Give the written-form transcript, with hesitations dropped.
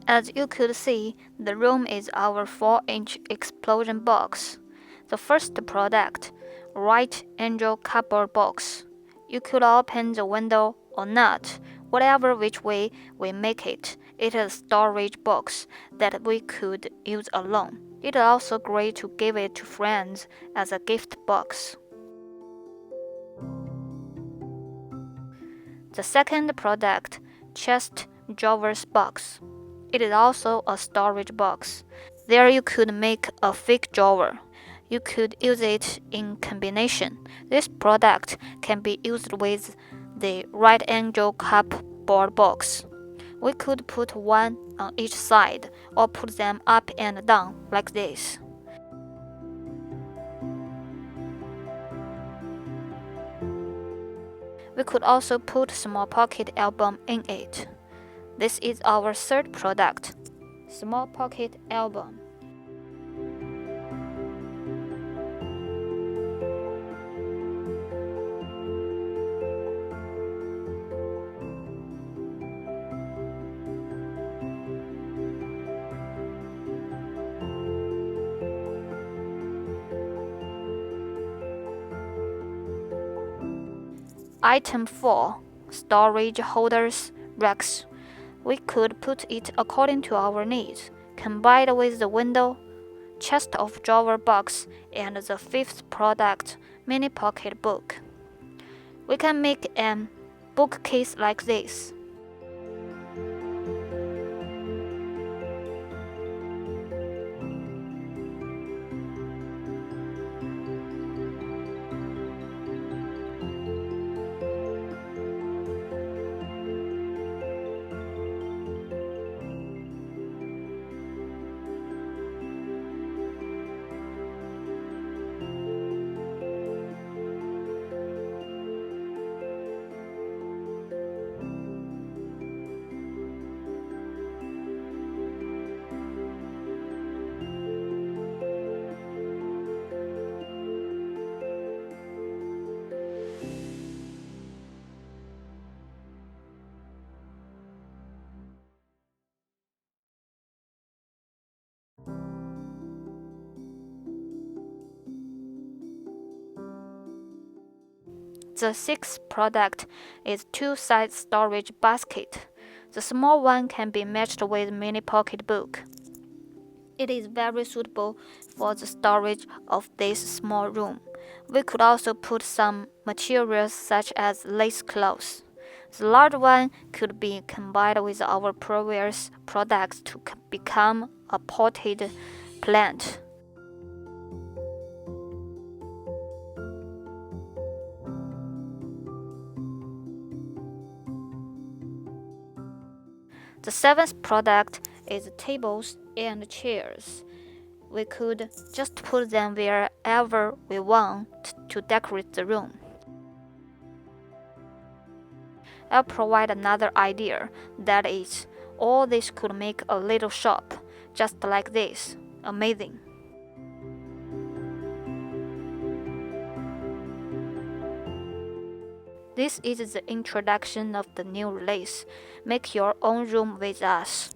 As you could see, the room is our 4-inch explosion box. The first product, Right Angel cardboard box. You could open the window or not, whatever which way we make it. It is a storage box that we could use alone. It is also great to give it to friends as a gift box. The second product, Chest Drawers box. It is also a storage box. There you could make a fake drawer. You could use it in combination. This product can be used with the right angle cupboard box. We could put one on each side or put them up and down like this. We could also put small pocket album in it. This is our third product, small pocket album. Item 4, storage holders, racks. We could put it according to our needs, combined with the window, chest of drawer box, and the fifth product, mini pocket book. We can make an bookcase like this. The sixth product is two-side storage basket. The small one can be matched with mini pocket book. It is very suitable for the storage of this small room. We could also put some materials such as lace cloth. The large one could be combined with our previous products to become a potted plant. The seventh product is tables and chairs. We could just put them wherever we want to decorate the room. I'll provide another idea, that is, all this could make a little shop, just like this. Amazing! This is the introduction of the new release. Make your own room with us.